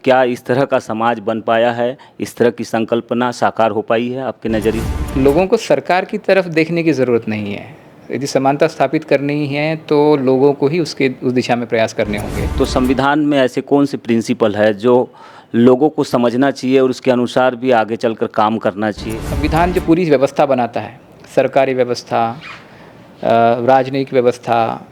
क्या इस तरह का समाज बन पाया है, इस तरह की संकल्पना साकार हो पाई है आपके नज़रिए से? लोगों को सरकार की तरफ देखने की ज़रूरत नहीं है। यदि समानता स्थापित करनी है तो लोगों को ही उस दिशा में प्रयास करने होंगे। तो संविधान में ऐसे कौन से प्रिंसिपल है जो लोगों को समझना चाहिए और उसके अनुसार भी आगे चलकर काम करना चाहिए? संविधान जो पूरी व्यवस्था बनाता है, सरकारी व्यवस्था, राजनयिक व्यवस्था,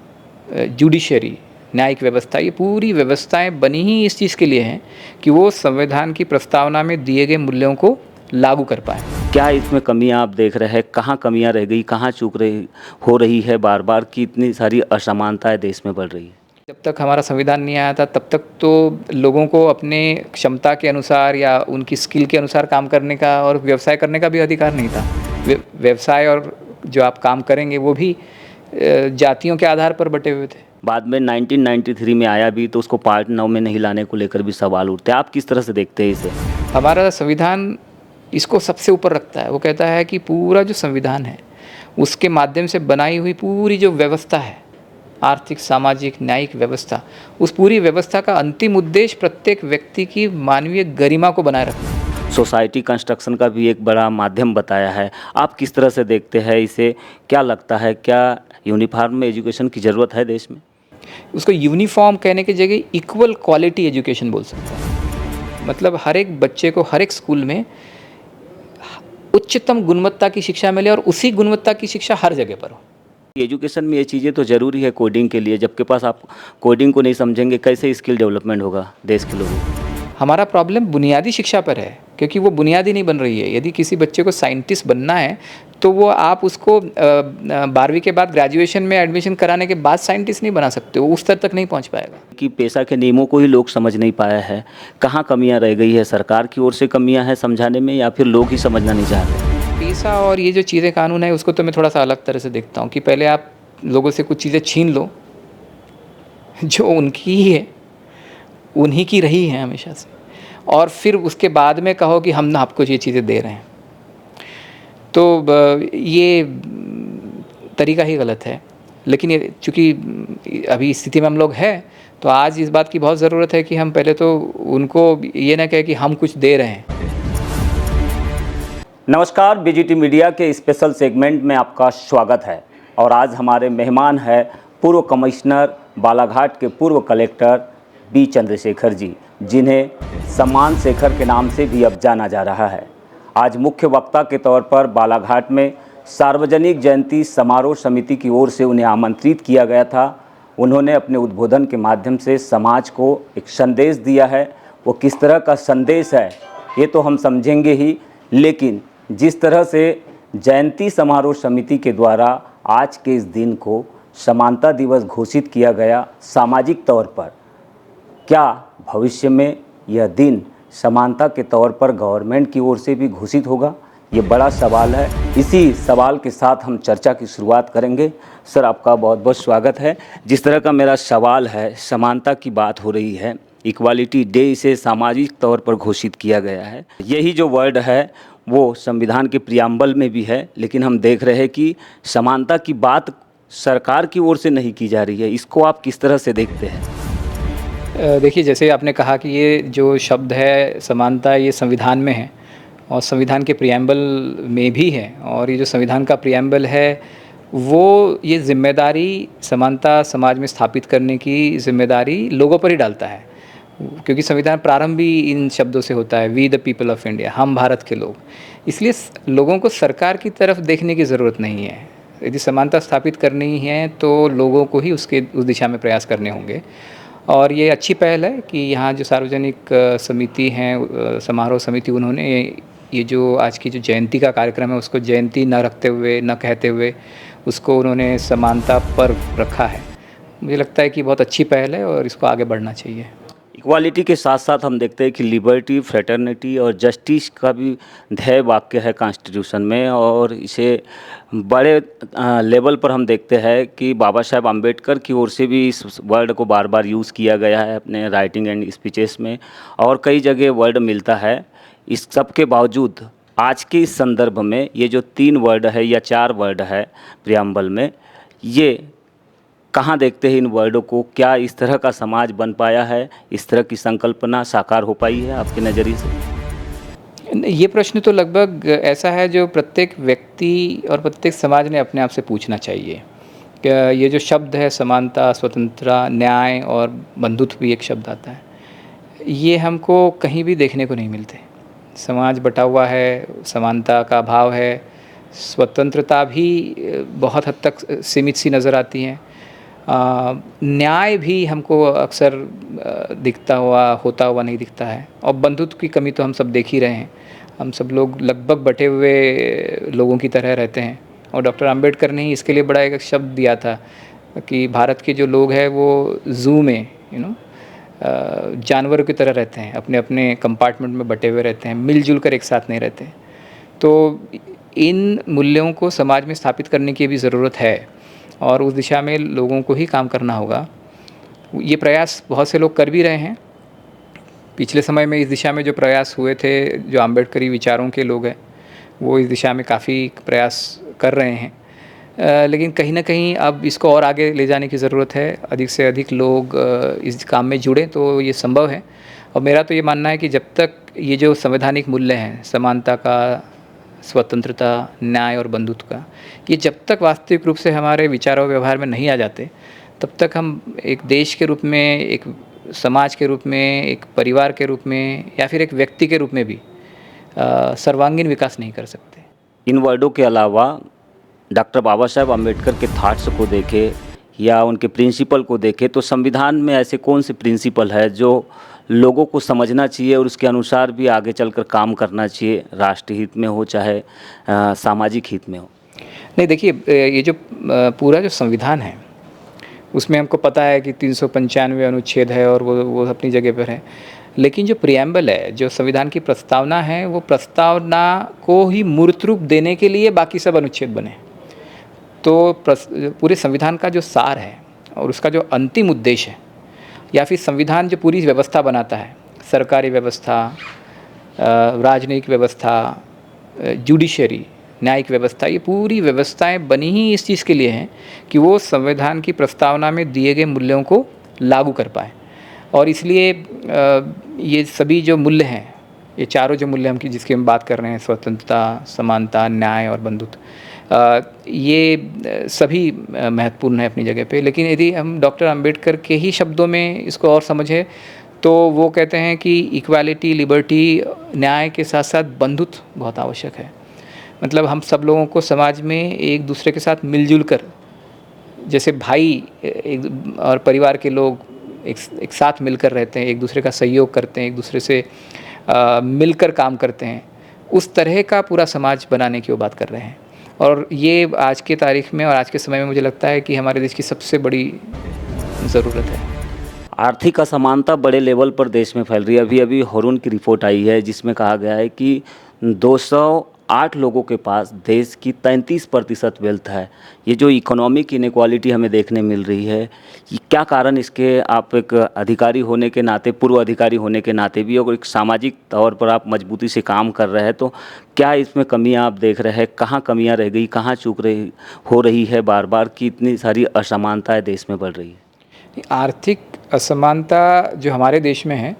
जुडिशरी, न्यायिक व्यवस्था, ये पूरी व्यवस्थाएँ बनी ही इस चीज़ के लिए हैं कि वो संविधान की प्रस्तावना में दिए गए मूल्यों को लागू कर पाएँ। क्या इसमें कमियां आप देख रहे हैं? कहाँ कमियां रह गई, कहाँ चूक रही हो रही है बार बार कि इतनी सारी असमानताएं देश में बढ़ रही है? जब तक हमारा संविधान नहीं आया था तब तक तो लोगों को अपने क्षमता के अनुसार या उनकी स्किल के अनुसार काम करने का और व्यवसाय करने का भी अधिकार नहीं था। व्यवसाय और जो आप काम करेंगे वो भी जातियों के आधार पर बटे हुए थे। बाद में 1993 में आया भी तो उसको पार्ट 9 में नहीं लाने को लेकर भी सवाल उठते हैं। आप किस तरह से देखते हैं इसे? हमारा संविधान इसको सबसे ऊपर रखता है। वो कहता है कि पूरा जो संविधान है उसके माध्यम से बनाई हुई पूरी जो व्यवस्था है, आर्थिक, सामाजिक, न्यायिक व्यवस्था, उस पूरी व्यवस्था का अंतिम उद्देश्य प्रत्येक व्यक्ति की मानवीय गरिमा को बनाए रखना है। सोसाइटी कंस्ट्रक्शन का भी एक बड़ा माध्यम बताया है। आप किस तरह से देखते हैं इसे? क्या लगता है, क्या यूनिफॉर्म एजुकेशन की ज़रूरत है देश में? उसको यूनिफॉर्म कहने की जगह इक्वल क्वालिटी एजुकेशन बोल सकते हैं। मतलब हर एक बच्चे को हर एक स्कूल में उच्चतम गुणवत्ता की शिक्षा मिले और उसी गुणवत्ता की शिक्षा हर जगह पर हो। एजुकेशन में ये चीज़ें तो ज़रूरी है कोडिंग के लिए, जबकि पास आप कोडिंग को नहीं समझेंगे कैसे स्किल डेवलपमेंट होगा देश के लोगों को? हमारा प्रॉब्लम बुनियादी शिक्षा पर है क्योंकि वो बुनियादी नहीं बन रही है। यदि किसी बच्चे को साइंटिस्ट बनना है तो वो आप उसको 12वीं के बाद ग्रेजुएशन में एडमिशन कराने के बाद साइंटिस्ट नहीं बना सकते, वो उस स्तर तक नहीं पहुंच पाएगा। कि पेशा के नियमों को ही लोग समझ नहीं पाया है। कहाँ कमियां रह गई है? सरकार की ओर से कमियां हैं समझाने में या फिर लोग ही समझना नहीं चाह रहे? पेशा और ये जो चीज़ें कानून है उसको तो मैं थोड़ा सा अलग तरह से देखता हूँ कि पहले आप लोगों से कुछ चीज़ें छीन लो जो उनकी ही है, उन्हीं की रही है हमेशा से, और फिर उसके बाद में कहो कि हम ना आपको ये चीज़ें दे रहे हैं, तो ये तरीका ही गलत है। लेकिन ये चूँकि अभी इस स्थिति में हम लोग हैं तो आज इस बात की बहुत ज़रूरत है कि हम पहले तो उनको ये ना कहें कि हम कुछ दे रहे हैं। नमस्कार, बीजीटी मीडिया के स्पेशल सेगमेंट में आपका स्वागत है। और आज हमारे मेहमान हैं पूर्व कमिश्नर बालाघाट के पूर्व कलेक्टर बी चंद्रशेखर जी, जिन्हें सम्मान शेखर के नाम से भी अब जाना जा रहा है। आज मुख्य वक्ता के तौर पर बालाघाट में सार्वजनिक जयंती समारोह समिति की ओर से उन्हें आमंत्रित किया गया था। उन्होंने अपने उद्बोधन के माध्यम से समाज को एक संदेश दिया है। वो किस तरह का संदेश है ये तो हम समझेंगे ही, लेकिन जिस तरह से जयंती समारोह समिति के द्वारा आज के इस दिन को समानता दिवस घोषित किया गया सामाजिक तौर पर, क्या भविष्य में यह दिन समानता के तौर पर गवर्नमेंट की ओर से भी घोषित होगा? ये बड़ा सवाल है। इसी सवाल के साथ हम चर्चा की शुरुआत करेंगे। सर, आपका बहुत बहुत स्वागत है। जिस तरह का मेरा सवाल है, समानता की बात हो रही है, इक्वालिटी डे इसे सामाजिक तौर पर घोषित किया गया है। यही जो वर्ड है वो संविधान के प्रियम्बल में भी है, लेकिन हम देख रहे हैं कि समानता की बात सरकार की ओर से नहीं की जा रही है। इसको आप किस तरह से देखते हैं? देखिए, जैसे आपने कहा कि ये जो शब्द है समानता, ये संविधान में है और संविधान के प्रियम्बल में भी है, और ये जो संविधान का प्रियम्बल है वो ये जिम्मेदारी समानता समाज में स्थापित करने की जिम्मेदारी लोगों पर ही डालता है, क्योंकि संविधान प्रारंभ भी इन शब्दों से होता है, we the people of India, हम भारत के लोग। इसलिए लोगों को सरकार की तरफ देखने की ज़रूरत नहीं है। यदि समानता स्थापित करनी है तो लोगों को ही उस दिशा में प्रयास करने होंगे। और ये अच्छी पहल है कि यहाँ जो सार्वजनिक समिति हैं, समारोह समिति, उन्होंने ये जो आज की जो जयंती का कार्यक्रम है उसको जयंती न रखते हुए, न कहते हुए, उसको उन्होंने समानता पर्व रखा है। मुझे लगता है कि बहुत अच्छी पहल है और इसको आगे बढ़ना चाहिए। इक्वालिटी के साथ साथ हम देखते हैं कि लिबर्टी, फ्रेटर्निटी और जस्टिस का भी ध्येय वाक्य है कॉन्स्टिट्यूशन में, और इसे बड़े लेवल पर हम देखते हैं कि बाबा साहेब आम्बेडकर की ओर से भी इस वर्ड को बार बार यूज़ किया गया है अपने राइटिंग एंड स्पीचेस में, और कई जगह वर्ड मिलता है। इस सब के बावजूद आज के इस संदर्भ में ये जो 3 वर्ड है या 4 वर्ड है प्रियम्बल में, ये कहाँ देखते हैं इन वर्डों को? क्या इस तरह का समाज बन पाया है, इस तरह की संकल्पना साकार हो पाई है आपके नज़रिए से? ये प्रश्न तो लगभग ऐसा है जो प्रत्येक व्यक्ति और प्रत्येक समाज ने अपने आप से पूछना चाहिए। क्या ये जो शब्द है समानता, स्वतंत्रता, न्याय और बंधुत्व भी एक शब्द आता है, ये हमको कहीं भी देखने को नहीं मिलते। समाज बटा हुआ है, समानता का अभाव है, स्वतंत्रता भी बहुत हद तक सीमित सी नज़र आती है। न्याय भी हमको अक्सर दिखता हुआ होता हुआ नहीं दिखता है, और बंधुत्व की कमी तो हम सब देख ही रहे हैं। हम सब लोग लगभग बटे हुए लोगों की तरह रहते हैं, और डॉक्टर अंबेडकर ने ही इसके लिए बड़ा एक शब्द दिया था कि भारत के जो लोग हैं वो ज़ू में जानवरों की तरह रहते हैं, अपने अपने कंपार्टमेंट में बटे हुए रहते हैं, मिलजुल कर एक साथ नहीं रहते। तो इन मूल्यों को समाज में स्थापित करने की भी ज़रूरत है, और उस दिशा में लोगों को ही काम करना होगा। ये प्रयास बहुत से लोग कर भी रहे हैं। पिछले समय में इस दिशा में जो प्रयास हुए थे, जो अम्बेडकरी विचारों के लोग हैं, वो इस दिशा में काफ़ी प्रयास कर रहे हैं। लेकिन कहीं न कहीं अब इसको और आगे ले जाने की ज़रूरत है। अधिक से अधिक लोग इस काम में जुड़ें तो ये संभव है। और मेरा तो ये मानना है कि जब तक ये जो संवैधानिक मूल्य हैं, समानता का, स्वतंत्रता, न्याय और बंधुत्व का, ये जब तक वास्तविक रूप से हमारे विचार और व्यवहार में नहीं आ जाते, तब तक हम एक देश के रूप में, एक समाज के रूप में, एक परिवार के रूप में, या फिर एक व्यक्ति के रूप में भी सर्वांगीण विकास नहीं कर सकते। इन वर्डों के अलावा डॉक्टर बाबा साहेब अम्बेडकर के थॉट्स को देखें या उनके प्रिंसिपल को देखें, तो संविधान में ऐसे कौन से प्रिंसिपल है जो लोगों को समझना चाहिए और उसके अनुसार भी आगे चलकर काम करना चाहिए, राष्ट्र हित में हो चाहे सामाजिक हित में हो? नहीं, देखिए, ये जो पूरा जो संविधान है, उसमें हमको पता है कि 395 अनुच्छेद है और वो अपनी जगह पर है। लेकिन जो प्रिएम्बल है, जो संविधान की प्रस्तावना है, वो प्रस्तावना को ही मूर्त रूप देने के लिए बाकी सब अनुच्छेद बने। तो पूरे संविधान का जो सार है और उसका जो अंतिम उद्देश्य है, या फिर संविधान जो पूरी व्यवस्था बनाता है, सरकारी व्यवस्था, राजनयिक व्यवस्था, जुडिशरी, न्यायिक व्यवस्था, ये पूरी व्यवस्थाएं बनी ही इस चीज़ के लिए हैं कि वो संविधान की प्रस्तावना में दिए गए मूल्यों को लागू कर पाए। और इसलिए ये सभी जो मूल्य हैं, ये चारों जो मूल्य जिसकी हम बात कर रहे हैं, स्वतंत्रता, समानता, न्याय और बंधुत्व, ये सभी महत्वपूर्ण है अपनी जगह पे। लेकिन यदि हम डॉक्टर अंबेडकर के ही शब्दों में इसको और समझें, तो वो कहते हैं कि इक्वालिटी, लिबर्टी, न्याय के साथ साथ बंधुत्व बहुत आवश्यक है। मतलब हम सब लोगों को समाज में एक दूसरे के साथ मिलजुल कर, जैसे भाई और परिवार के लोग एक साथ मिलकर रहते हैं, एक दूसरे का सहयोग करते हैं, एक दूसरे से मिलकर काम करते हैं, उस तरह का पूरा समाज बनाने की वो बात कर रहे हैं। और ये आज के तारीख में और आज के समय में मुझे लगता है कि हमारे देश की सबसे बड़ी ज़रूरत है। आर्थिक असमानता बड़े लेवल पर देश में फैल रही है। अभी अभी हरून की रिपोर्ट आई है जिसमें कहा गया है कि 208 लोगों के पास देश की 33% वेल्थ है। ये जो इकोनॉमिक इनइक्वालिटी हमें देखने मिल रही है, ये क्या कारण इसके? आप एक अधिकारी होने के नाते, पूर्व अधिकारी होने के नाते भी, और एक सामाजिक तौर पर आप मजबूती से काम कर रहे हैं, तो क्या इसमें कमियां आप देख रहे हैं? कहाँ कमियां रह गई, कहाँ चूक हो रही है बार बार कि इतनी सारी असमानताएँ देश में बढ़ रही है? आर्थिक असमानता जो हमारे देश में है,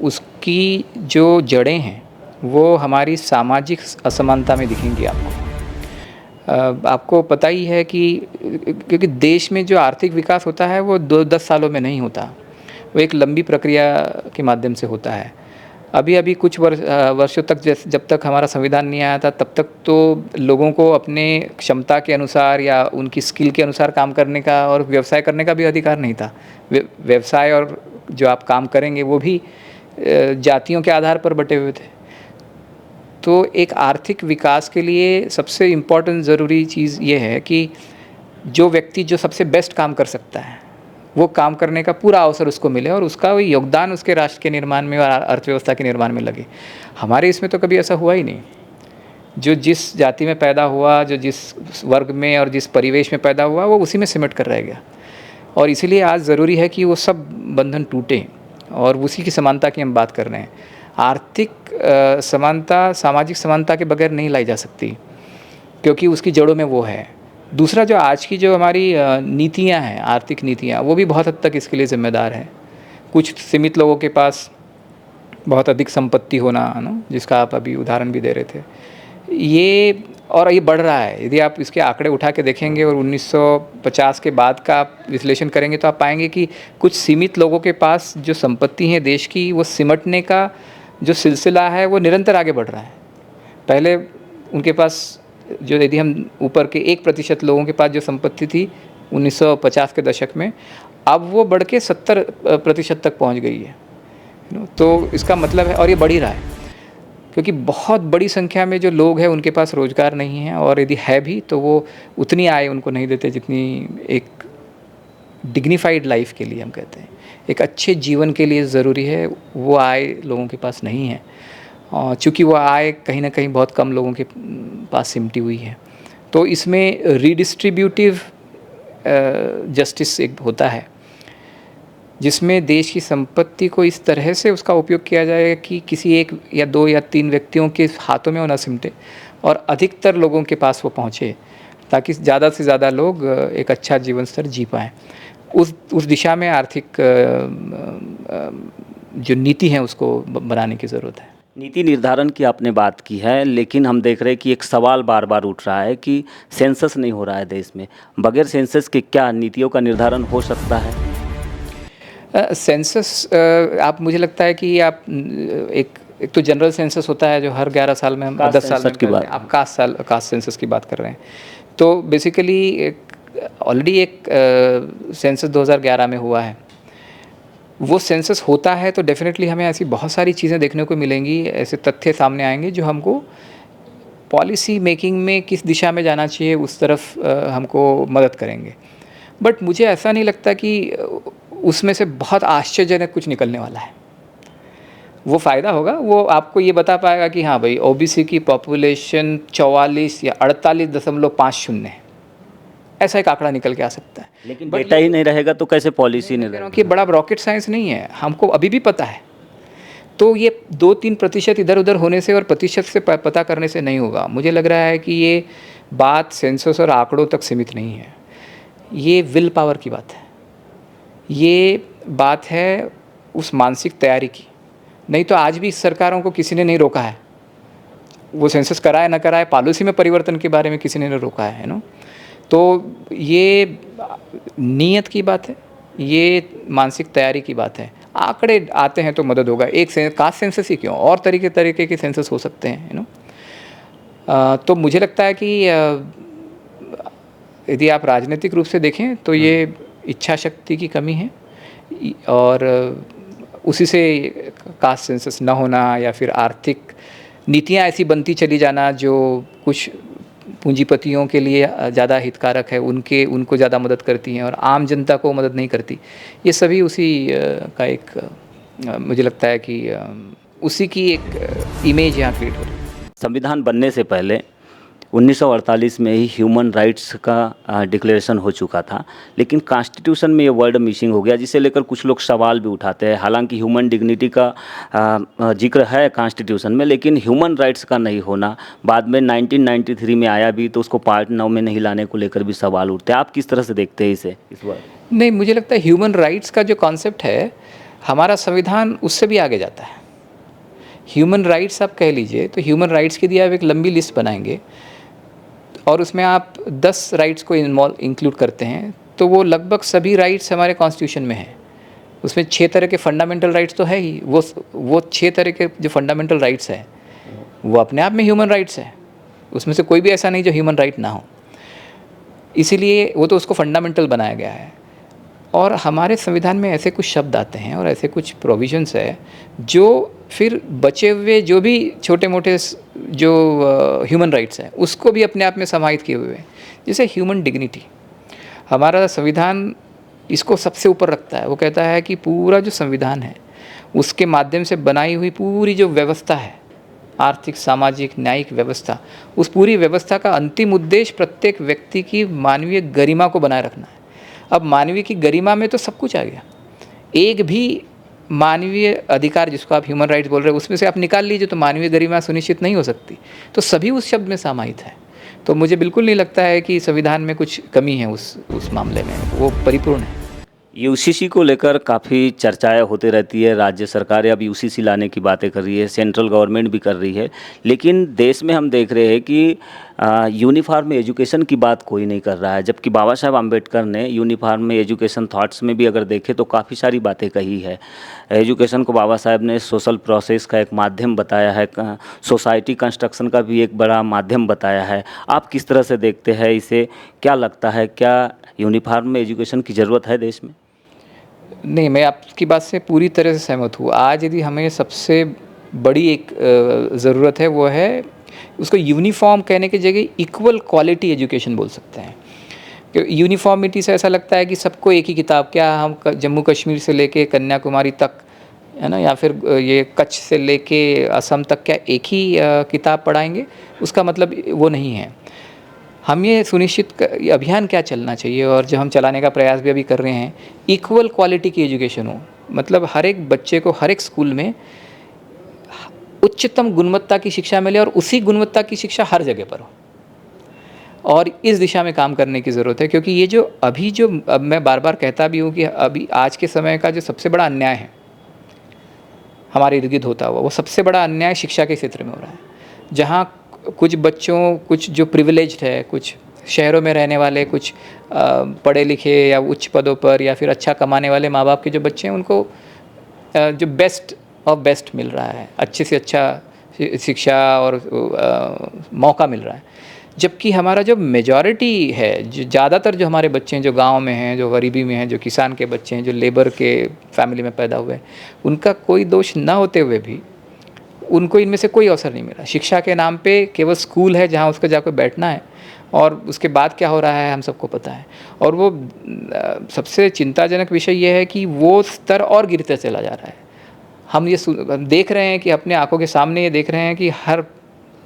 उसकी जो जड़ें हैं वो हमारी सामाजिक असमानता में दिखेंगी आपको। आपको पता ही है कि क्योंकि देश में जो आर्थिक विकास होता है वो 10 सालों में नहीं होता, वो एक लंबी प्रक्रिया के माध्यम से होता है। अभी कुछ वर्षों तक, जब तक हमारा संविधान नहीं आया था, तब तक तो लोगों को अपने क्षमता के अनुसार या उनकी स्किल के अनुसार काम करने का और व्यवसाय करने का भी अधिकार नहीं था। व्यवसाय और जो आप काम करेंगे वो भी जातियों के आधार पर बटे हुए थे। तो एक आर्थिक विकास के लिए सबसे इम्पॉर्टेंट ज़रूरी चीज़ ये है कि जो व्यक्ति जो सबसे बेस्ट काम कर सकता है, वो काम करने का पूरा अवसर उसको मिले और उसका योगदान उसके राष्ट्र के निर्माण में और अर्थव्यवस्था के निर्माण में लगे। हमारे इसमें तो कभी ऐसा हुआ ही नहीं। जो जिस जाति में पैदा हुआ, जो जिस वर्ग में और जिस परिवेश में पैदा हुआ, वो उसी में सिमट कर रह गया। और इसीलिए आज ज़रूरी है कि वो सब बंधन टूटे, और उसी की समानता की हम बात कर रहे हैं। आर्थिक समानता सामाजिक समानता के बगैर नहीं लाई जा सकती, क्योंकि उसकी जड़ों में वो है। दूसरा जो आज की जो हमारी नीतियाँ हैं, आर्थिक नीतियाँ, वो भी बहुत हद तक इसके लिए ज़िम्मेदार है। कुछ सीमित लोगों के पास बहुत अधिक संपत्ति होना, है ना, जिसका आप अभी उदाहरण भी दे रहे थे, ये बढ़ रहा है। यदि आप इसके आंकड़े उठा के देखेंगे और 1950 के बाद का आप विश्लेषण करेंगे तो आप पाएंगे कि कुछ सीमित लोगों के पास जो संपत्ति है देश की, वो सिमटने का जो सिलसिला है वो निरंतर आगे बढ़ रहा है। पहले उनके पास जो, यदि हम ऊपर के 1% लोगों के पास जो संपत्ति थी 1950 के दशक में, अब वो बढ़ के 70% तक पहुंच गई है। तो इसका मतलब है, और ये बढ़ ही रहा है, क्योंकि बहुत बड़ी संख्या में जो लोग हैं उनके पास रोज़गार नहीं है, और यदि है भी तो वो उतनी आय उनको नहीं देते जितनी एक डिग्निफाइड लाइफ के लिए हम कहते हैं, एक अच्छे जीवन के लिए ज़रूरी है, वो आय लोगों के पास नहीं है। और चूँकि वो आय कहीं ना कहीं बहुत कम लोगों के पास सिमटी हुई है, तो इसमें रीडिस्ट्रीब्यूटिव जस्टिस एक होता है, जिसमें देश की संपत्ति को इस तरह से उसका उपयोग किया जाए कि किसी 1 या 2 या 3 व्यक्तियों के हाथों में वो न सिमटे और अधिकतर लोगों के पास वो पहुँचे, ताकि ज़्यादा से ज़्यादा लोग एक अच्छा जीवन स्तर जी पाएँ। उस दिशा में आर्थिक जो नीति है उसको बनाने की ज़रूरत है। नीति निर्धारण की आपने बात की है, लेकिन हम देख रहे हैं कि एक सवाल बार बार उठ रहा है कि सेंसस नहीं हो रहा है देश में। बगैर सेंसस के क्या नीतियों का निर्धारण हो सकता है? सेंसस आप, मुझे लगता है कि आप एक तो जनरल सेंसस होता है जो हर 11 साल में, हम 10 साल में करते हैं। आप कास्ट सेंसस की बात कर रहे हैं। तो बेसिकली ऑलरेडी एक सेंसस 2011 में हुआ है। वो सेंसस होता है तो डेफिनेटली हमें ऐसी बहुत सारी चीज़ें देखने को मिलेंगी, ऐसे तथ्य सामने आएंगे जो हमको पॉलिसी मेकिंग में किस दिशा में जाना चाहिए उस तरफ हमको मदद करेंगे। बट मुझे ऐसा नहीं लगता कि उसमें से बहुत आश्चर्यजनक कुछ निकलने वाला है। वो फ़ायदा होगा, वो आपको ये बता पाएगा कि हाँ भाई, ओबीसी की पॉपुलेशन 44 या 48.50 है, ऐसा एक आंकड़ा निकल के आ सकता है। लेकिन डेटा ही नहीं रहेगा तो कैसे पॉलिसी नहीं रहेगी? कि बड़ा रॉकेट साइंस नहीं है, हमको अभी भी पता है। तो ये 2-3% इधर उधर होने से और प्रतिशत से पता करने से नहीं होगा। मुझे लग रहा है कि ये बात सेंसस और आंकड़ों तक सीमित नहीं है, ये विल पावर की बात है। ये बात है उस मानसिक तैयारी की। नहीं तो आज भी सरकारों को किसी ने नहीं रोका है, वो सेंसस कराए ना कराए, पॉलिसी में परिवर्तन के बारे में किसी ने नहीं रोका है ना। तो ये नीयत की बात है, ये मानसिक तैयारी की बात है। आंकड़े आते हैं तो मदद होगा। एक कास्ट सेंसस ही क्यों, और तरीके के सेंसस हो सकते हैं, यू नो। तो मुझे लगता है कि यदि आप राजनीतिक रूप से देखें तो ये इच्छा शक्ति की कमी है, और उसी से कास्ट सेंसस न होना या फिर आर्थिक नीतियाँ ऐसी बनती चली जाना जो कुछ पूंजीपतियों के लिए ज़्यादा हितकारक है, उनको ज़्यादा मदद करती हैं और आम जनता को मदद नहीं करती। ये सभी उसी का एक मुझे लगता है कि उसी की एक इमेज यहाँ क्रिएट हो रही है। संविधान बनने से पहले 1948 में ही ह्यूमन राइट्स का डिक्लेरेशन हो चुका था, लेकिन कॉन्स्टिट्यूशन में ये वर्ड मिसिंग हो गया, जिसे लेकर कुछ लोग सवाल भी उठाते हैं। हालांकि ह्यूमन डिग्निटी का जिक्र है कॉन्स्टिट्यूशन में, लेकिन ह्यूमन राइट्स का नहीं होना बाद में 1993 में आया भी, तो उसको पार्ट 9 में नहीं लाने को लेकर भी सवाल उठते हैं। आप किस तरह से देखते हैं इसे, इस वर्ड? नहीं, मुझे लगता है ह्यूमन राइट्स का जो कॉन्सेप्ट है, हमारा संविधान उससे भी आगे जाता है। ह्यूमन राइट्स आप कह लीजिए तो ह्यूमन राइट्स की दी आप एक लंबी लिस्ट बनाएंगे और उसमें आप 10 राइट्स को इंक्लूड करते हैं, तो वो लगभग सभी राइट्स हमारे कॉन्स्टिट्यूशन में हैं। उसमें 6 तरह के फंडामेंटल राइट्स तो है ही, वो 6 तरह के जो फंडामेंटल राइट्स हैं वो अपने आप में ह्यूमन राइट्स है। उसमें से कोई भी ऐसा नहीं जो ह्यूमन राइट ना हो, इसीलिए वो तो उसको फंडामेंटल बनाया गया है। और हमारे संविधान में ऐसे कुछ शब्द आते हैं और ऐसे कुछ प्रोविजंस है जो फिर बचे हुए जो भी छोटे मोटे जो ह्यूमन राइट्स हैं उसको भी अपने आप में समाहित किए हुए हैं। जैसे ह्यूमन डिग्निटी, हमारा संविधान इसको सबसे ऊपर रखता है। वो कहता है कि पूरा जो संविधान है उसके माध्यम से बनाई हुई पूरी जो व्यवस्था है, आर्थिक, सामाजिक, न्यायिक व्यवस्था, उस पूरी व्यवस्था का अंतिम उद्देश्य प्रत्येक व्यक्ति की मानवीय गरिमा को बनाए रखना है। अब मानवीय की गरिमा में तो सब कुछ आ गया, एक भी मानवीय अधिकार जिसको आप ह्यूमन राइट्स बोल रहे हो उसमें से आप निकाल लीजिए तो मानवीय गरिमा सुनिश्चित नहीं हो सकती, तो सभी उस शब्द में समाहित है। तो मुझे बिल्कुल नहीं लगता है कि संविधान में कुछ कमी है उस मामले में, वो परिपूर्ण है। यूसीसी को लेकर काफ़ी चर्चाएं होती रहती है। राज्य सरकारें अब यूसीसी लाने की बातें कर रही है, सेंट्रल गवर्नमेंट भी कर रही है, लेकिन देश में हम देख रहे हैं कि यूनिफॉर्म एजुकेशन की बात कोई नहीं कर रहा है। जबकि बाबा साहब आम्बेडकर ने यूनिफॉर्म एजुकेशन थॉट्स में भी अगर देखें तो काफ़ी सारी बातें कही है। एजुकेशन को बाबा साहब ने सोशल प्रोसेस का एक माध्यम बताया है, सोसाइटी कंस्ट्रक्शन का भी एक बड़ा माध्यम बताया है। आप किस तरह से देखते हैं इसे? क्या लगता है, क्या यूनिफॉर्म एजुकेशन की ज़रूरत है देश में? नहीं, मैं आपकी बात से पूरी तरह से सहमत हूँ। आज यदि हमें सबसे बड़ी एक ज़रूरत है, वो है उसको यूनिफ़ॉर्म कहने की जगह इक्वल क्वालिटी एजुकेशन बोल सकते हैं। क्योंकि यूनिफ़ॉर्मिटी से ऐसा लगता है कि सबको एक ही किताब, क्या हम जम्मू कश्मीर से लेके कन्याकुमारी तक, है ना, या फिर ये कच्छ से लेके असम तक क्या एक ही किताब पढ़ाएँगे? उसका मतलब वो नहीं है। हम ये ये अभियान क्या चलना चाहिए, और जो हम चलाने का प्रयास भी अभी कर रहे हैं, इक्वल क्वालिटी की एजुकेशन हो। मतलब हर एक बच्चे को हर एक स्कूल में उच्चतम गुणवत्ता की शिक्षा मिले, और उसी गुणवत्ता की शिक्षा हर जगह पर हो। और इस दिशा में काम करने की ज़रूरत है, क्योंकि ये जो अभी जो अब मैं बार बार कहता भी हूँ कि अभी आज के समय का जो सबसे बड़ा अन्याय है हमारे इर्द गिर्द होता हुआ, वो सबसे बड़ा अन्याय शिक्षा के क्षेत्र में हो रहा है। जहाँ कुछ बच्चों, कुछ जो प्रिविलेज्ड है, कुछ शहरों में रहने वाले, कुछ पढ़े लिखे या उच्च पदों पर या फिर अच्छा कमाने वाले माँ बाप के जो बच्चे हैं, उनको जो बेस्ट ऑफ बेस्ट मिल रहा है, अच्छे से अच्छा शिक्षा और मौका मिल रहा है। जबकि हमारा जो मेजॉरिटी है, जो ज़्यादातर जो हमारे बच्चे हैं जो गांव में हैं, जो गरीबी में हैं, जो किसान के बच्चे हैं, जो लेबर के फैमिली में पैदा हुए हैं, उनका कोई दोष ना होते हुए भी उनको इनमें से कोई अवसर नहीं मिला। शिक्षा के नाम पे केवल स्कूल है जहाँ उसको जाकर बैठना है, और उसके बाद क्या हो रहा है हम सबको पता है। और वो सबसे चिंताजनक विषय ये है कि वो स्तर और गिरता चला जा रहा है। हम देख रहे हैं कि अपने आंखों के सामने ये देख रहे हैं कि हर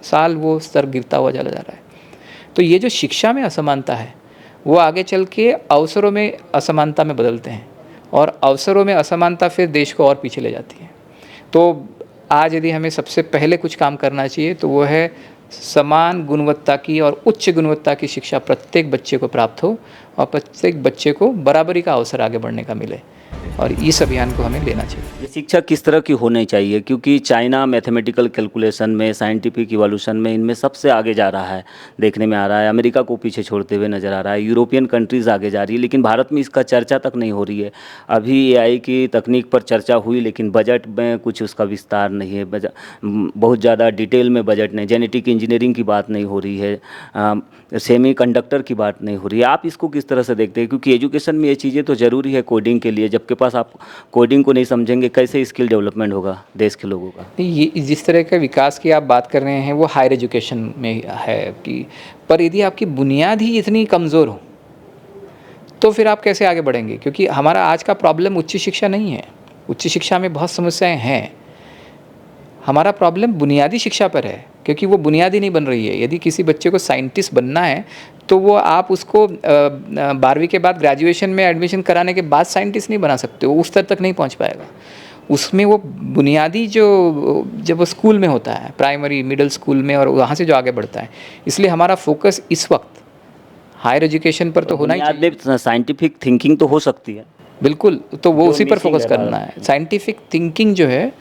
साल वो स्तर गिरता हुआ चला जा रहा है। तो ये जो शिक्षा में असमानता है, वो आगे चल के अवसरों में असमानता में बदलते हैं, और अवसरों में असमानता फिर देश को और पीछे ले जाती है। तो आज यदि हमें सबसे पहले कुछ काम करना चाहिए, तो वो है समान गुणवत्ता की और उच्च गुणवत्ता की शिक्षा प्रत्येक बच्चे को प्राप्त हो, और प्रत्येक बच्चे को बराबरी का अवसर आगे बढ़ने का मिले, और इस अभियान को हमें लेना चाहिए। ये शिक्षा किस तरह की होनी चाहिए? क्योंकि चाइना मैथमेटिकल कैलकुलेशन में, साइंटिफिक इवोल्यूशन में, इनमें सबसे आगे जा रहा है, देखने में आ रहा है। अमेरिका को पीछे छोड़ते हुए नज़र आ रहा है। यूरोपियन कंट्रीज़ आगे जा रही है, लेकिन भारत में इसका चर्चा तक नहीं हो रही है। अभी एआई की तकनीक पर चर्चा हुई, लेकिन बजट में कुछ उसका विस्तार नहीं है। बहुत ज़्यादा डिटेल में बजट नहीं, जेनेटिक इंजीनियरिंग की बात नहीं हो रही है, सेमी कंडक्टर की बात नहीं हो रही है। आप इसको किस तरह से देखते हैं? क्योंकि एजुकेशन में ये चीज़ें तो ज़रूरी है कोडिंग के लिए। जबकि पास आप कोडिंग को नहीं समझेंगे, कैसे स्किल डेवलपमेंट होगा देश के लोगों का? ये जिस तरह के विकास की आप बात कर रहे हैं, वो हायर एजुकेशन में है कि, पर यदि आपकी बुनियाद ही इतनी कमज़ोर हो, तो फिर आप कैसे आगे बढ़ेंगे? क्योंकि हमारा आज का प्रॉब्लम उच्च शिक्षा नहीं है। उच्च शिक्षा में बहुत समस्याएं हैं। हमारा प्रॉब्लम बुनियादी शिक्षा पर है, क्योंकि वो बुनियादी नहीं बन रही है। यदि किसी बच्चे को साइंटिस्ट बनना है, तो वो आप उसको 12वीं के बाद ग्रेजुएशन में एडमिशन कराने के बाद साइंटिस्ट नहीं बना सकते, वो उस स्तर तक नहीं पहुंच पाएगा। उसमें वो बुनियादी जब वो स्कूल में होता है, प्राइमरी मिडिल स्कूल में, और वहाँ से जो आगे बढ़ता है, इसलिए हमारा फोकस इस वक्त हायर एजुकेशन पर तो होना ही चाहिए। साइंटिफिक थिंकिंग तो हो सकती है, बिल्कुल, तो वो उसी पर फोकस करना है। साइंटिफिक थिंकिंग जो है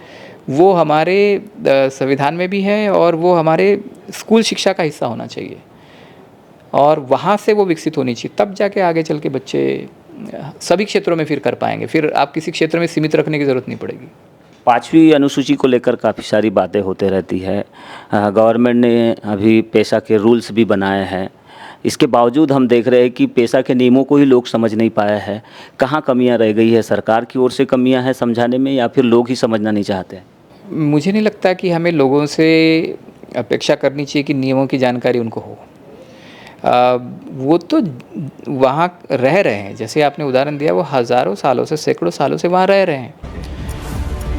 वो हमारे संविधान में भी है, और वो हमारे स्कूल शिक्षा का हिस्सा होना चाहिए, और वहाँ से वो विकसित होनी चाहिए। तब जाके आगे चल के बच्चे सभी क्षेत्रों में फिर कर पाएंगे। फिर आप किसी क्षेत्र में सीमित रखने की ज़रूरत नहीं पड़ेगी। 5वीं अनुसूची को लेकर काफ़ी सारी बातें होते रहती है। गवर्नमेंट ने अभी पेशा के रूल्स भी बनाए हैं। इसके बावजूद हम देख रहे हैं कि पेशा के नियमों को ही लोग समझ नहीं पाए हैं। कहाँ कमियां रह गई है? सरकार की ओर से कमियां हैं समझाने में, या फिर लोग ही समझना नहीं चाहते हैं? मुझे नहीं लगता कि हमें लोगों से अपेक्षा करनी चाहिए कि नियमों की जानकारी उनको हो। वो तो वहाँ रह रहे हैं, जैसे आपने उदाहरण दिया, वो हज़ारों सालों से, सैकड़ों सालों से वहाँ रह रहे हैं,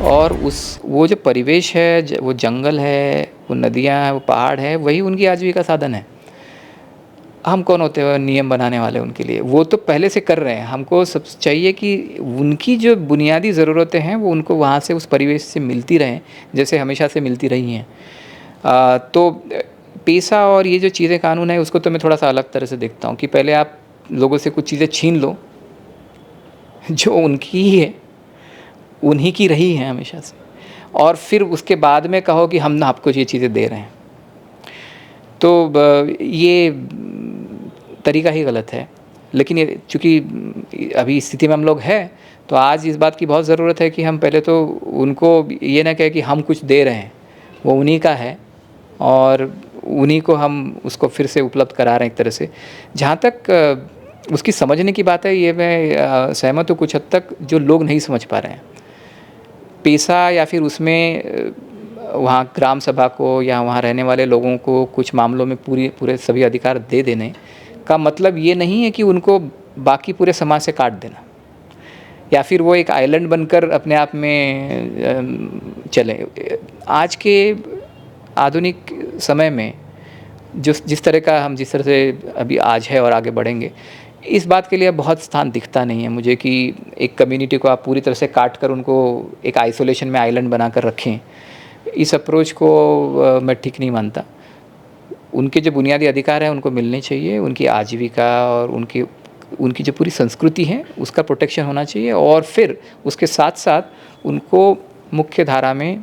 और वो जो परिवेश है, वो जंगल है, वो नदियाँ हैं, वो पहाड़ है, वही उनकी आजीविका साधन है। हम कौन होते हैं नियम बनाने वाले उनके लिए? वो तो पहले से कर रहे हैं। हमको सब चाहिए कि उनकी जो बुनियादी ज़रूरतें हैं वो उनको वहाँ से, उस परिवेश से मिलती रहें, जैसे हमेशा से मिलती रही हैं। तो पैसा और ये जो चीज़ें कानून है उसको तो मैं थोड़ा सा अलग तरह से देखता हूँ कि पहले आप लोगों से कुछ चीज़ें छीन लो जो उनकी ही है, उन्हीं की रही है हमेशा से, और फिर उसके बाद में कहो कि हम ना आपको ये चीज़ें दे रहे हैं। तो ये तरीका ही गलत है। लेकिन ये चूँकि अभी इस स्थिति में हम लोग हैं, तो आज इस बात की बहुत ज़रूरत है कि हम पहले तो उनको ये ना कहें कि हम कुछ दे रहे हैं, वो उन्हीं का है और उन्हीं को हम उसको फिर से उपलब्ध करा रहे हैं एक तरह से। जहाँ तक उसकी समझने की बात है, ये मैं सहमत हूँ कुछ हद तक, जो लोग नहीं समझ पा रहे हैं। पैसा या फिर उसमें वहाँ ग्राम सभा को या वहाँ रहने वाले लोगों को कुछ मामलों में पूरे सभी अधिकार दे देने का मतलब ये नहीं है कि उनको बाकी पूरे समाज से काट देना या फिर वो एक आइलैंड बनकर अपने आप में चले। आज के आधुनिक समय में जिस तरह से अभी आज है और आगे बढ़ेंगे, इस बात के लिए बहुत स्थान दिखता नहीं है मुझे कि एक कम्युनिटी को आप पूरी तरह से काट कर उनको एक आइसोलेशन में आइलैंड बना कर रखें। इस अप्रोच को मैं ठीक नहीं मानता। उनके जो बुनियादी अधिकार हैं उनको मिलने चाहिए, उनकी आजीविका और उनकी जो पूरी संस्कृति है उसका प्रोटेक्शन होना चाहिए, और फिर उसके साथ साथ उनको मुख्य धारा में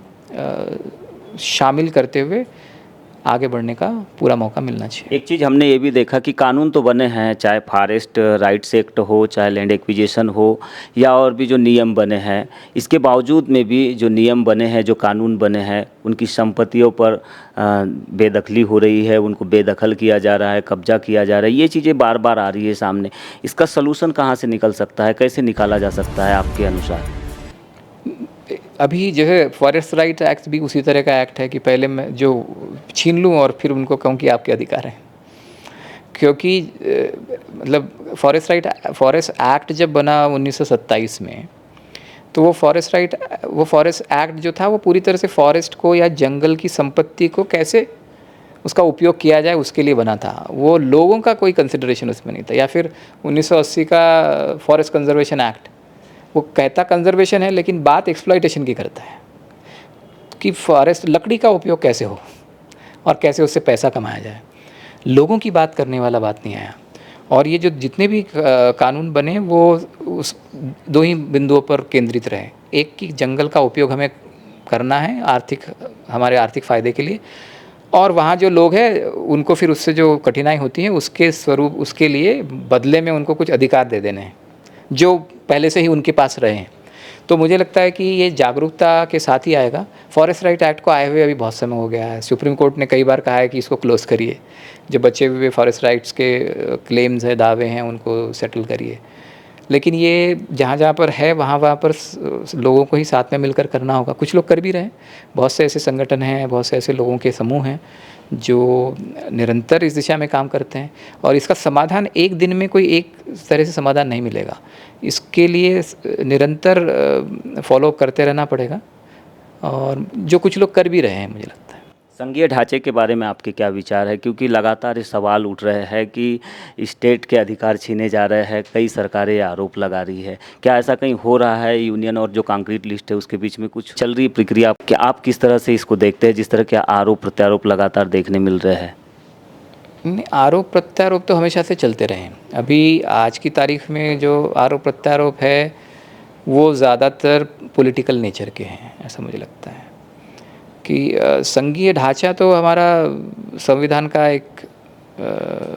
शामिल करते हुए आगे बढ़ने का पूरा मौका मिलना चाहिए। एक चीज़ हमने ये भी देखा कि कानून तो बने हैं, चाहे फॉरेस्ट राइट्स एक्ट हो, चाहे लैंड एक्विजिशन हो, या और भी जो नियम बने हैं, इसके बावजूद में भी जो नियम बने हैं, जो कानून बने हैं, उनकी संपत्तियों पर बेदखली हो रही है, उनको बेदखल किया जा रहा है, कब्जा किया जा रहा है। ये चीज़ें बार बार आ रही है सामने। इसका सलूशन कहाँ से निकल सकता है, कैसे निकाला जा सकता है आपके अनुसार? अभी जो है फॉरेस्ट राइट एक्ट भी उसी तरह का एक्ट है कि पहले मैं जो छीन लूँ और फिर उनको कहूँ कि आपके अधिकार हैं। क्योंकि मतलब फॉरेस्ट एक्ट जब बना 1927 में, तो वो फॉरेस्ट एक्ट जो था वो पूरी तरह से फॉरेस्ट को या जंगल की संपत्ति को कैसे उसका उपयोग किया जाए उसके लिए बना था। वो लोगों का कोई कंसिडरेशन उसमें नहीं था। या फिर 1980 का फॉरेस्ट कंजर्वेशन एक्ट, वो कहता कंजर्वेशन है लेकिन बात एक्सप्लॉइटेशन की करता है कि फॉरेस्ट लकड़ी का उपयोग कैसे हो और कैसे उससे पैसा कमाया जाए। लोगों की बात करने वाला बात नहीं आया। और ये जो जितने भी कानून बने वो उस दो ही बिंदुओं पर केंद्रित रहे। एक कि जंगल का उपयोग हमें करना है हमारे आर्थिक फ़ायदे के लिए, और वहाँ जो लोग हैं उनको फिर उससे जो कठिनाई होती है उसके लिए बदले में उनको कुछ अधिकार दे देने हैं जो पहले से ही उनके पास रहे हैं। तो मुझे लगता है कि ये जागरूकता के साथ ही आएगा। फॉरेस्ट राइट एक्ट को आए हुए अभी बहुत समय हो गया है। सुप्रीम कोर्ट ने कई बार कहा है कि इसको क्लोज़ करिए, जो बचे हुए फॉरेस्ट राइट्स के क्लेम्स है, दावे हैं, उनको सेटल करिए। लेकिन ये जहाँ पर है वहाँ पर लोगों को ही साथ में मिलकर करना होगा। कुछ लोग कर भी रहे हैं, बहुत से ऐसे संगठन हैं, बहुत से ऐसे लोगों के समूह हैं जो निरंतर इस दिशा में काम करते हैं। और इसका समाधान एक दिन में कोई एक तरह से समाधान नहीं मिलेगा। इसके लिए निरंतर फॉलोअप करते रहना पड़ेगा, और जो कुछ लोग कर भी रहे हैं मुझे लगता है। संघीय ढांचे के बारे में आपके क्या विचार है? क्योंकि लगातार ये सवाल उठ रहे हैं कि स्टेट के अधिकार छीने जा रहे हैं, कई सरकारें आरोप लगा रही है। क्या ऐसा कहीं हो रहा है? यूनियन और जो कंक्रीट लिस्ट है उसके बीच में कुछ चल रही प्रक्रिया, क्या आप किस तरह से इसको देखते हैं, जिस तरह के आरोप प्रत्यारोप लगातार देखने मिल रहे हैं? नहीं, आरोप प्रत्यारोप तो हमेशा से चलते रहे हैं। अभी आज की तारीख में जो आरोप प्रत्यारोप है वो ज़्यादातर पॉलिटिकल नेचर के हैं, ऐसा मुझे लगता है कि संघीय ढांचा तो हमारा संविधान का एक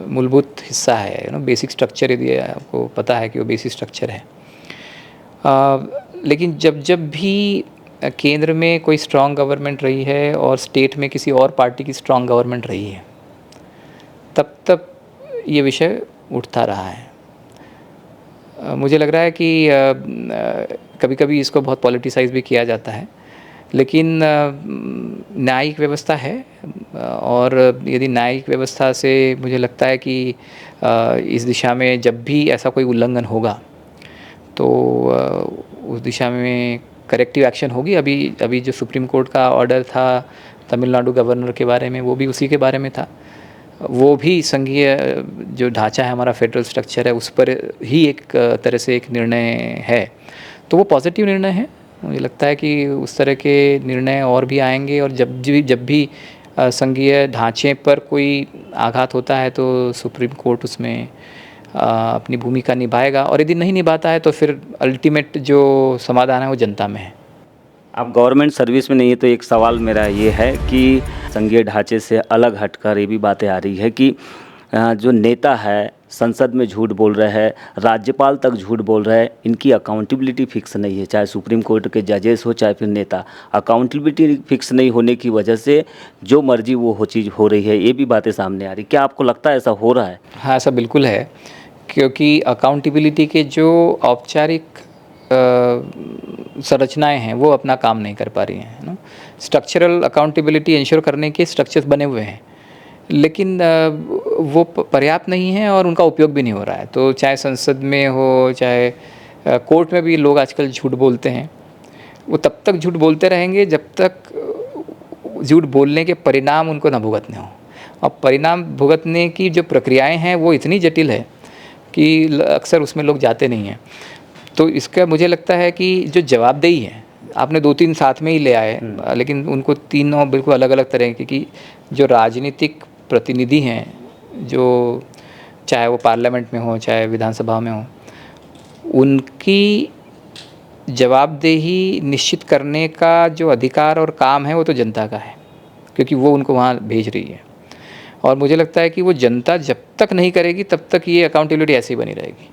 मूलभूत हिस्सा है, बेसिक स्ट्रक्चर। यदि आपको पता है कि वो बेसिक स्ट्रक्चर है, लेकिन जब भी केंद्र में कोई स्ट्रॉन्ग गवर्नमेंट रही है और स्टेट में किसी और पार्टी की स्ट्रॉन्ग गवर्नमेंट रही है, तब ये विषय उठता रहा है। मुझे लग रहा है कि कभी कभी इसको बहुत पॉलिटिसाइज भी किया जाता है, लेकिन न्यायिक व्यवस्था है, और यदि न्यायिक व्यवस्था से मुझे लगता है कि इस दिशा में जब भी ऐसा कोई उल्लंघन होगा तो उस दिशा में करेक्टिव एक्शन होगी। अभी जो सुप्रीम कोर्ट का ऑर्डर था तमिलनाडु गवर्नर के बारे में, वो भी उसी के बारे में था। वो भी संघीय जो ढांचा है, हमारा फेडरल स्ट्रक्चर है, उस पर ही एक तरह से एक निर्णय है। तो वो पॉजिटिव निर्णय है। मुझे लगता है कि उस तरह के निर्णय और भी आएंगे, और जब भी संघीय ढांचे पर कोई आघात होता है तो सुप्रीम कोर्ट उसमें अपनी भूमिका निभाएगा, और यदि नहीं निभाता है तो फिर अल्टीमेट जो समाधान है वो जनता में है। आप गवर्नमेंट सर्विस में नहीं है, तो एक सवाल मेरा ये है कि संघीय ढांचे से अलग हटकर ये भी बातें आ रही है कि जो नेता है संसद में झूठ बोल रहे हैं, राज्यपाल तक झूठ बोल रहे हैं, इनकी अकाउंटेबिलिटी फिक्स नहीं है। चाहे सुप्रीम कोर्ट के जजेस हो चाहे फिर नेता, अकाउंटेबिलिटी फिक्स नहीं होने की वजह से जो मर्जी वो चीज़ हो रही है, ये भी बातें सामने आ रही। क्या आपको लगता है ऐसा हो रहा है? हाँ, ऐसा बिल्कुल है, क्योंकि अकाउंटेबिलिटी के जो औपचारिक संरचनाएं हैं वो अपना काम नहीं कर पा रही हैं, ना। स्ट्रक्चरल अकाउंटेबिलिटी इंश्योर करने के स्ट्रक्चर्स बने हुए हैं, लेकिन वो पर्याप्त नहीं है और उनका उपयोग भी नहीं हो रहा है। तो चाहे संसद में हो चाहे कोर्ट में भी लोग आजकल झूठ बोलते हैं। वो तब तक झूठ बोलते रहेंगे जब तक झूठ बोलने के परिणाम उनको न भुगतने हों, और परिणाम भुगतने की जो प्रक्रियाएं हैं वो इतनी जटिल है कि अक्सर उसमें लोग जाते नहीं हैं। तो इसका मुझे लगता है कि जो जवाबदेही है, आपने 2-3 साथ में ही ले आए, लेकिन उनको तीनों बिल्कुल अलग अलग तरह के, कि जो राजनीतिक प्रतिनिधि हैं, जो चाहे वो पार्लियामेंट में हो चाहे विधानसभा में हो, उनकी जवाबदेही निश्चित करने का जो अधिकार और काम है वो तो जनता का है, क्योंकि वो उनको वहाँ भेज रही है। और मुझे लगता है कि वो जनता जब तक नहीं करेगी तब तक ये अकाउंटेबिलिटी ऐसे ही बनी रहेगी।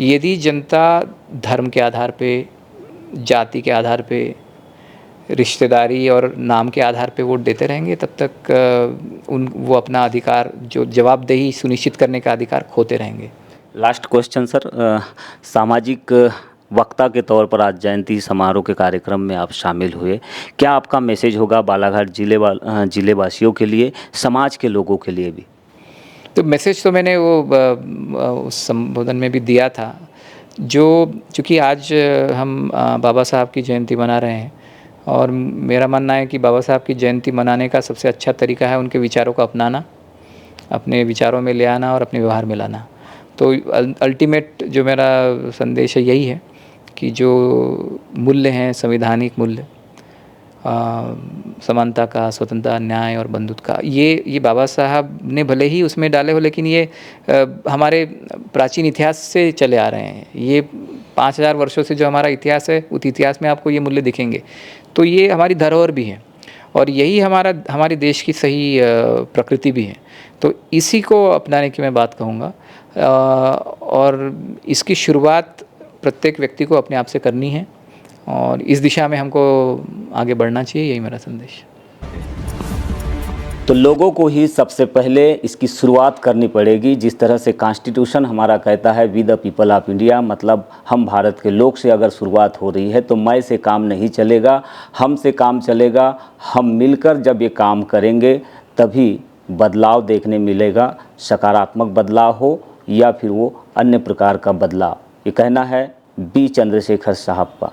यदि जनता धर्म के आधार पे, जाति के आधार पे, रिश्तेदारी और नाम के आधार पे वोट देते रहेंगे, तब तक वो अपना अधिकार, जो जवाबदेही सुनिश्चित करने का अधिकार, खोते रहेंगे। लास्ट क्वेश्चन सर, सामाजिक वक्ता के तौर पर आज जयंती समारोह के कार्यक्रम में आप शामिल हुए। क्या आपका मैसेज होगा बालाघाट जिले वासियों के लिए, समाज के लोगों के लिए भी? तो मैसेज तो मैंने वो उस संबोधन में भी दिया था। चूँकि आज हम बाबा साहब की जयंती मना रहे हैं, और मेरा मानना है कि बाबा साहब की जयंती मनाने का सबसे अच्छा तरीका है उनके विचारों को अपनाना, अपने विचारों में ले आना और अपने व्यवहार में लाना। तो अल्टीमेट जो मेरा संदेश है यही है कि जो मूल्य हैं, संवैधानिक मूल्य, समानता का, स्वतंत्रता, न्याय और बंधुत्व का, ये बाबा साहब ने भले ही उसमें डाले हो, लेकिन ये हमारे प्राचीन इतिहास से चले आ रहे हैं। ये 5000 वर्षों से जो हमारा इतिहास है, उस इतिहास में आपको ये मूल्य दिखेंगे। तो ये हमारी धरोहर भी है, और यही हमारे देश की सही प्रकृति भी है। तो इसी को अपनाने की मैं बात कहूँगा, और इसकी शुरुआत प्रत्येक व्यक्ति को अपने आप से करनी है, और इस दिशा में हमको आगे बढ़ना चाहिए। यही मेरा संदेश। तो लोगों को ही सबसे पहले इसकी शुरुआत करनी पड़ेगी। जिस तरह से कॉन्स्टिट्यूशन हमारा कहता है we the people of India, मतलब हम भारत के लोग से अगर शुरुआत हो रही है तो मैं से काम नहीं चलेगा, हम से काम चलेगा। हम मिलकर जब ये काम करेंगे तभी बदलाव देखने मिलेगा, सकारात्मक बदलाव हो या फिर वो अन्य प्रकार का बदलाव। ये कहना है बी चंद्रशेखर साहब का।